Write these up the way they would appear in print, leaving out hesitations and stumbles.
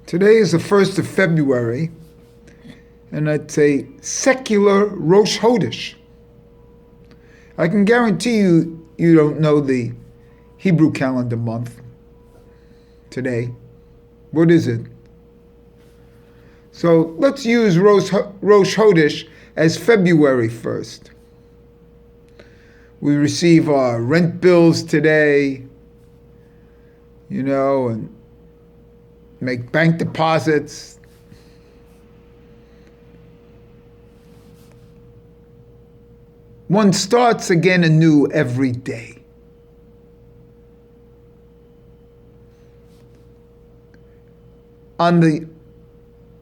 Today is the 1st of February, and it's a secular Rosh Chodesh. I can guarantee you don't know the Hebrew calendar month today. What is it? So let's use Rosh Chodesh as February 1st. We receive our rent bills today, and make bank deposits. One starts again anew every day. On the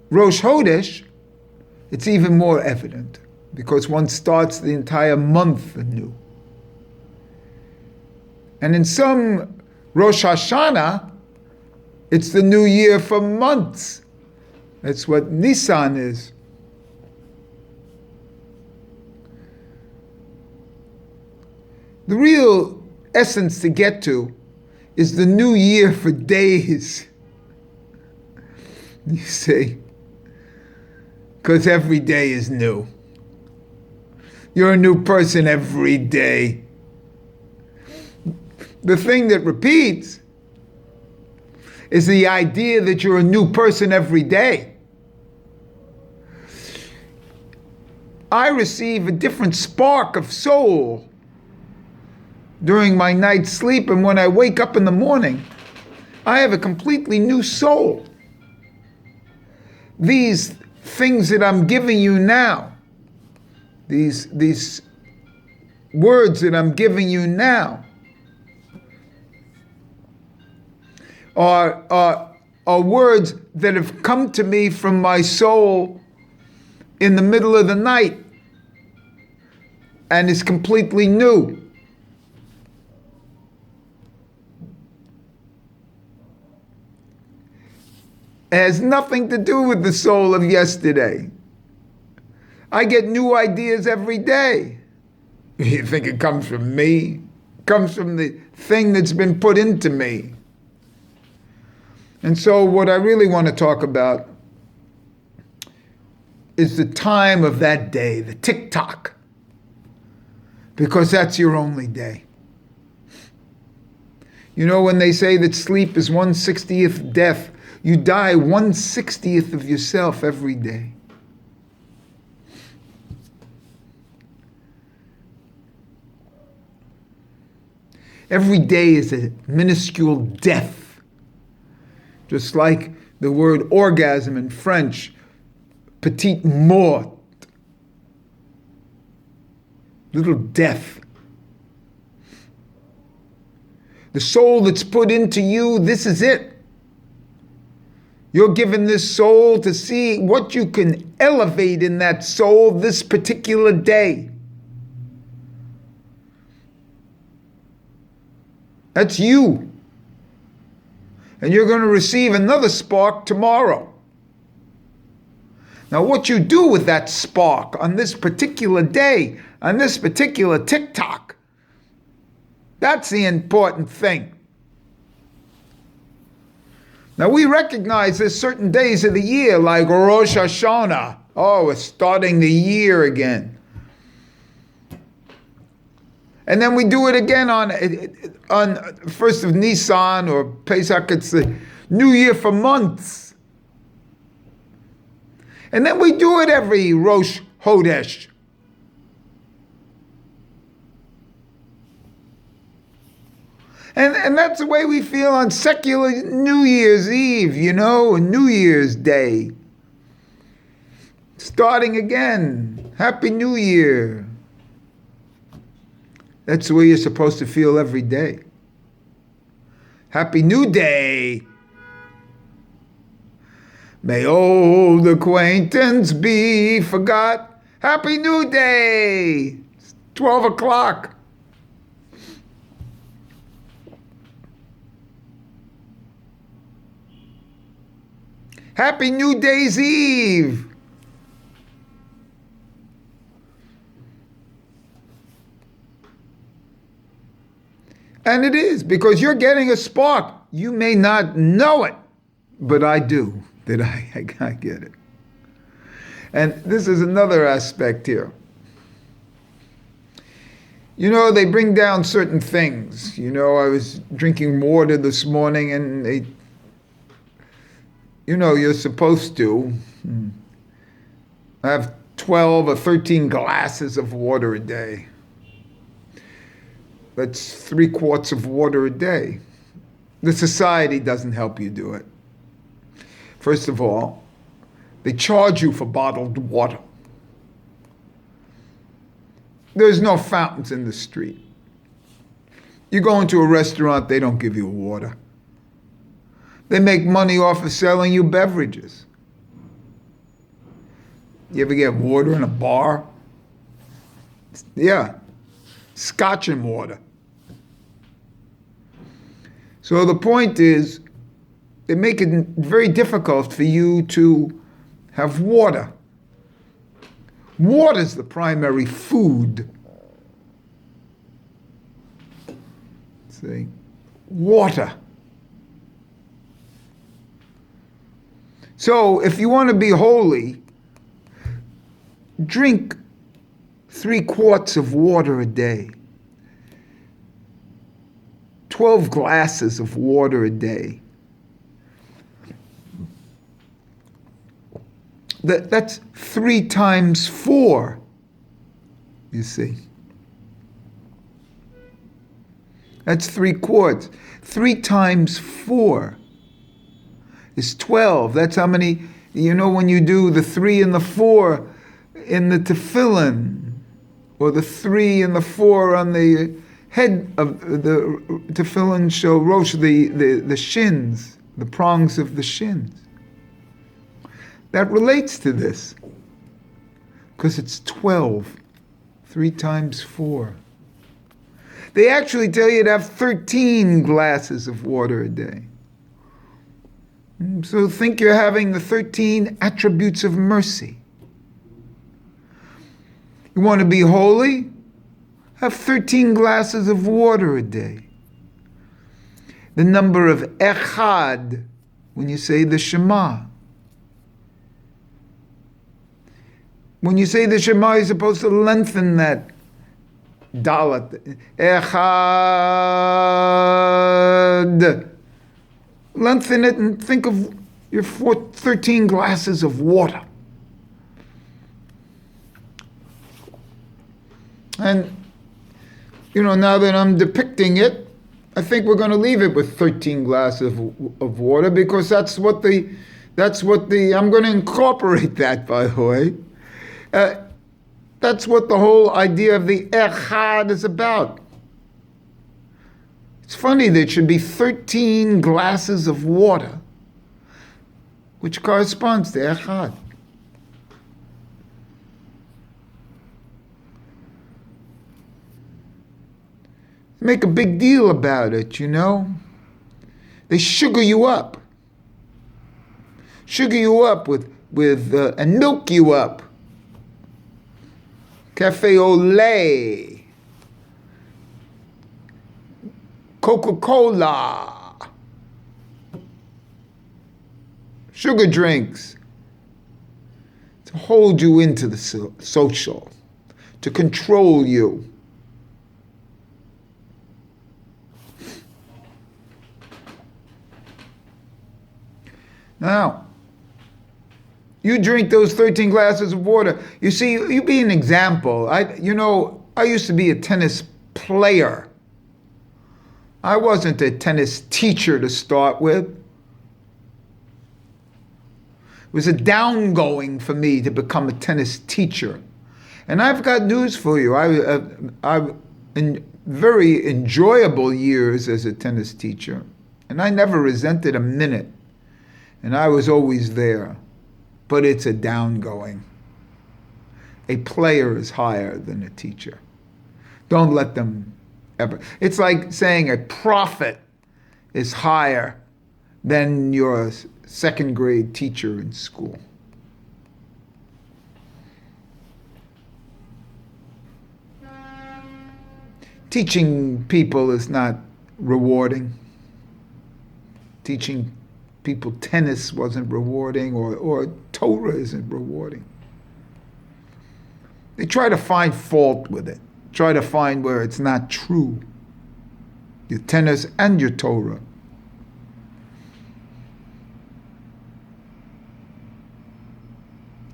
Rosh Chodesh, it's even more evident because one starts the entire month anew. And in some Rosh Hashanah, it's the new year for months. That's what Nisan is. The real essence to get to is the new year for days. You see? Because every day is new. You're a new person every day. The thing that repeats is the idea that you're a new person every day. I receive a different spark of soul during my night's sleep, and when I wake up in the morning, I have a completely new soul. These things that I'm giving you now, these words that I'm giving you now, are words that have come to me from my soul in the middle of the night and is completely new. It has nothing to do with the soul of yesterday. I get new ideas every day. You think it comes from me? It comes from the thing that's been put into me. And so what I really want to talk about is the time of that day, the tick-tock, because that's your only day. When they say that sleep is 1/60th death, you die 1/60th of yourself every day. Every day is a minuscule death. Just like the word orgasm in French, petite mort, little death. The soul that's put into you, this is it. You're given this soul to see what you can elevate in that soul this particular day. That's you. And you're going to receive another spark tomorrow. Now, what you do with that spark on this particular day, on this particular tick-tock, that's the important thing. Now, we recognize there's certain days of the year, like Rosh Hashanah. Oh, we're starting the year again. And then we do it again on 1st of Nisan or Pesach. It's the new year for months. And then we do it every Rosh Chodesh. And that's the way we feel on secular New Year's Eve, New Year's Day. Starting again. Happy New Year. That's the way you're supposed to feel every day. Happy New Day. May old acquaintance be forgot. Happy New Day. It's 12 o'clock. Happy New Day's Eve. And it is, because you're getting a spark. You may not know it, but I do. Did I? I get it. And this is another aspect here. You know, they bring down certain things. You know, I was drinking water this morning and they, you know, you're supposed to have 12 or 13 glasses of water a day. That's 3 quarts of water a day. The society doesn't help you do it. First of all, they charge you for bottled water. There's no fountains in the street. You go into a restaurant, they don't give you water. They make money off of selling you beverages. You ever get water in a bar? Yeah, scotch and water. So the point is, they make it very difficult for you to have water. Water is the primary food. See? Water. So if you want to be holy, drink 3 quarts of water a day. 12 glasses of water a day. That's 3 times 4, you see. That's 3 quarts. 3 times 4 is 12. That's how many, you know, when you do the 3 and the 4 in the tefillin, or the 3 and the 4 on the head of the tefillin show Rosh, the shins, the prongs of the shins. That relates to this, because it's 12, 3 times 4. They actually tell you to have 13 glasses of water a day. So think you're having the 13 attributes of mercy. You want to be holy? Have 13 glasses of water a day. The number of echad, when you say the Shema. When you say the Shema, you're supposed to lengthen that dalat. Echad. Lengthen it and think of your 13 glasses of water. And, you know, now that I'm depicting it, I think we're going to leave it with 13 glasses of water, because that's what the, I'm going to incorporate that, by the way. That's what the whole idea of the echad is about. It's funny, there should be 13 glasses of water, which corresponds to echad. Make a big deal about it, you know. They sugar you up. Sugar you up with and milk you up. Cafe au lait. Coca-Cola. Sugar drinks. To hold you into the social. To control you. Now, you drink those 13 glasses of water. You see, you be an example. I used to be a tennis player. I wasn't a tennis teacher to start with. It was a downgoing for me to become a tennis teacher. And I've got news for you. I've in very enjoyable years as a tennis teacher. And I never resented a minute. And I was always there. But it's a downgoing. A player is higher than a teacher. Don't let them ever. It's like saying a prophet is higher than your 2nd grade teacher in school. Teaching people is not rewarding. Teaching people tennis wasn't rewarding or Torah isn't rewarding. They try to find fault with it, try to find where it's not true. Your tennis and your Torah.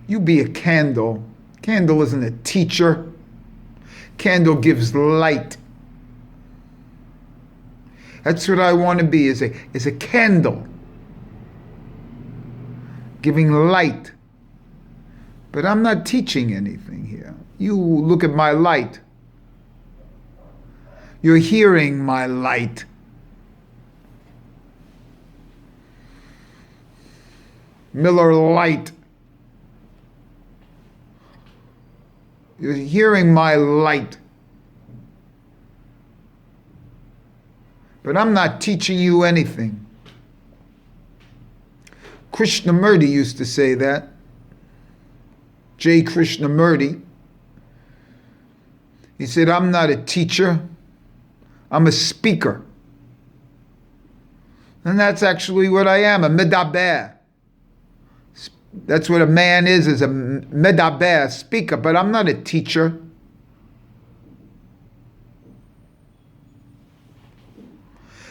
You be a candle. Candle isn't a teacher. Candle gives light. That's what I want to be, is a candle. Giving light. But I'm not teaching anything here. You look at my light. You're hearing my light. Miller Lite. You're hearing my light. But I'm not teaching you anything. Krishnamurti used to say that. J. Krishnamurti. He said, I'm not a teacher. I'm a speaker. And that's actually what I am, a medaber. That's what a man is a medaber, speaker. But I'm not a teacher.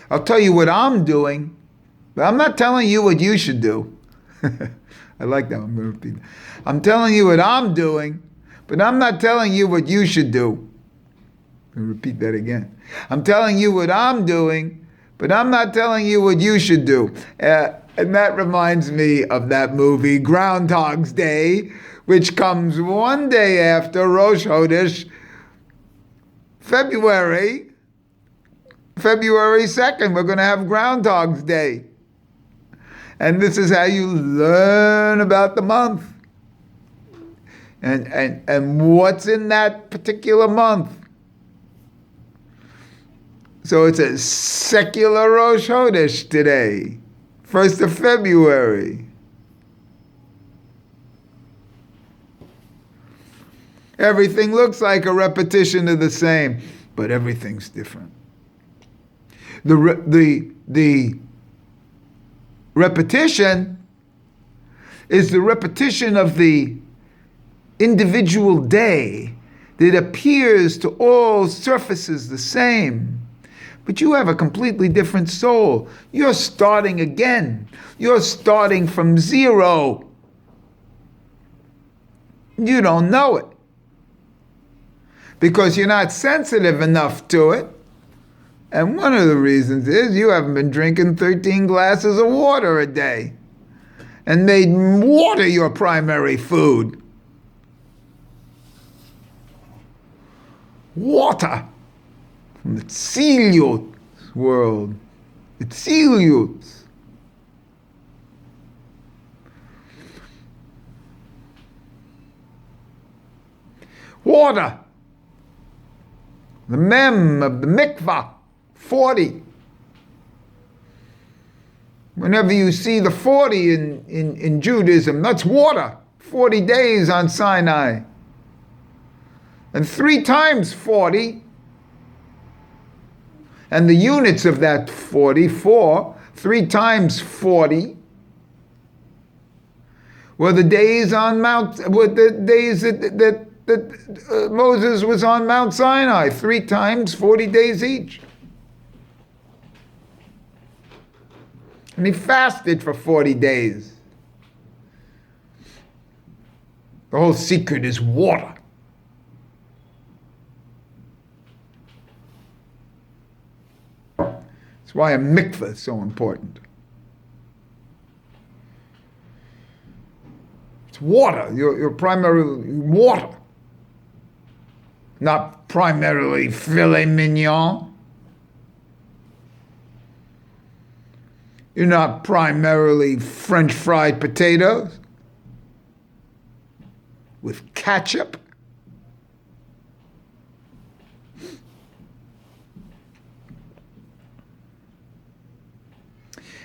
I'll tell you what I'm doing, but I'm not telling you what you should do. I like that. I'm going to repeat that. I'm telling you what I'm doing, but I'm not telling you what you should do. I'll repeat that again. I'm telling you what I'm doing, but I'm not telling you what you should do. And that reminds me of that movie, Groundhog's Day, which comes one day after Rosh Chodesh, February 2nd. We're going to have Groundhog's Day. And this is how you learn about the month. And what's in that particular month. So it's a secular Rosh Chodesh today, 1st of February. Everything looks like a repetition of the same, but everything's different. The repetition is the repetition of the individual day that appears to all surfaces the same. But you have a completely different soul. You're starting again. You're starting from zero. You don't know it. Because you're not sensitive enough to it. And one of the reasons is you haven't been drinking 13 glasses of water a day and made water your primary food. Water from the Tziliut world. The Tziliut. Water. The mem of the mikvah. 40. Whenever you see the 40 in Judaism, that's water. 40 days on Sinai. And 3 times 40, and the units of that 44, 3 times 40, were the days on were the days that Moses was on Mount Sinai. 3 times 40 days each. And he fasted for 40 days. The whole secret is water. That's why a mikveh is so important. It's water. Your primarily water. Not primarily filet mignon. You're not primarily French fried potatoes with ketchup.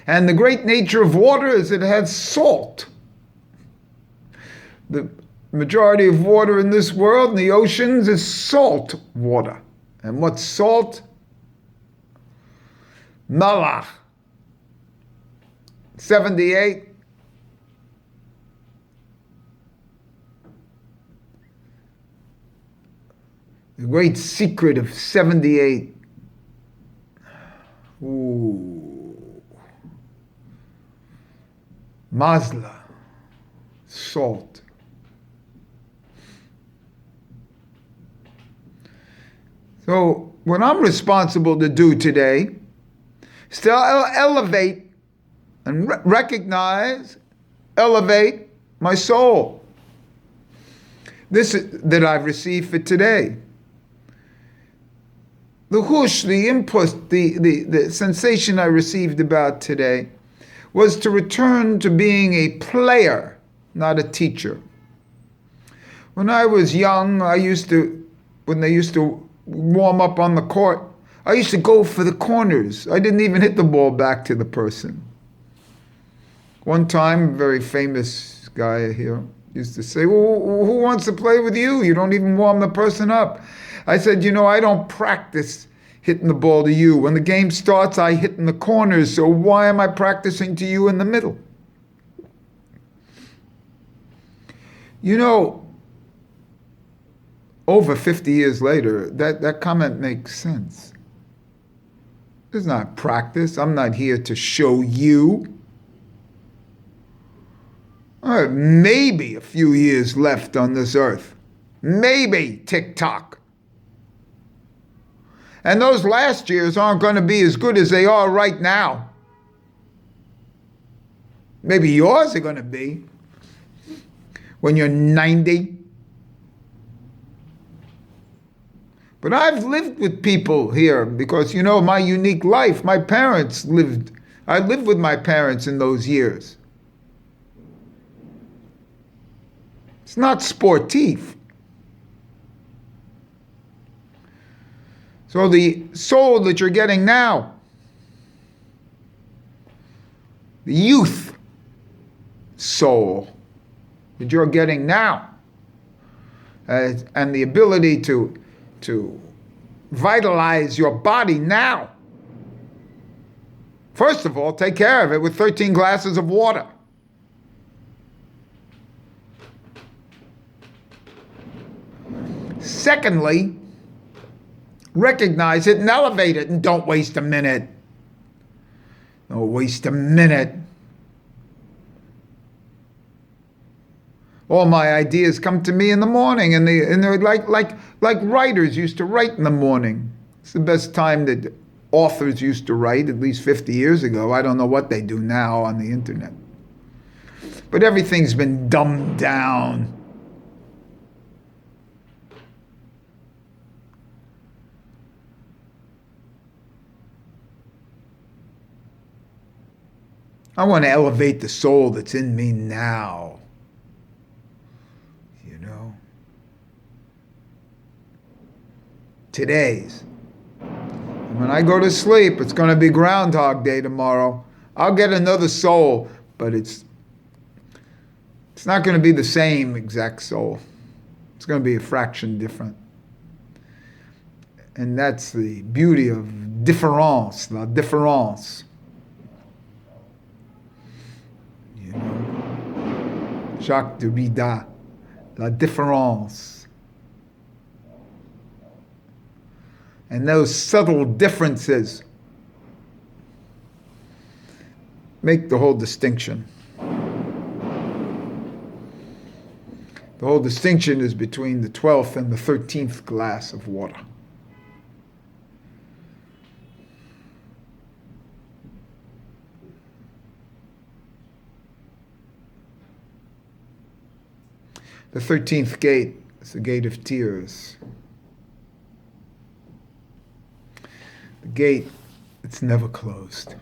And the great nature of water is it has salt. The majority of water in this world, in the oceans, is salt water. And what's salt? Malach. 78. The great secret of 78. Ooh. Mazla. Salt. So what I'm responsible to do today is to elevate and recognize, elevate my soul. This is, that I've received for today. The hush, the input, the sensation I received about today was to return to being a player, not a teacher. When I was young, when they used to warm up on the court, I used to go for the corners. I didn't even hit the ball back to the person. One time, a very famous guy here used to say, well, who wants to play with you? You don't even warm the person up. I said, I don't practice hitting the ball to you. When the game starts, I hit in the corners, so why am I practicing to you in the middle? Over 50 years later, that comment makes sense. It's not practice. I'm not here to show you. Maybe a few years left on this earth. Maybe tick-tock. And those last years aren't going to be as good as they are right now. Maybe yours are going to be when you're 90. But I've lived with people here because, my unique life, I lived with my parents in those years. It's not sportif. So the soul that you're getting now, the youth soul that you're getting now, and the ability to vitalize your body now. First of all, take care of it with 13 glasses of water. Secondly, recognize it and elevate it, and don't waste a minute. Don't waste a minute. All my ideas come to me in the morning, and they're like writers used to write in the morning. It's the best time that authors used to write, at least 50 years ago. I don't know what they do now on the internet. But everything's been dumbed down. I want to elevate the soul that's in me now. Today's. And when I go to sleep, it's going to be Groundhog Day tomorrow. I'll get another soul, but it's not going to be the same exact soul. It's going to be a fraction different. And that's the beauty of différence, la différence. Jacques Derrida, la différence. And those subtle differences make the whole distinction. The whole distinction is between the 12th and the 13th glass of water. The 13th gate is the gate of tears. The gate, it's never closed.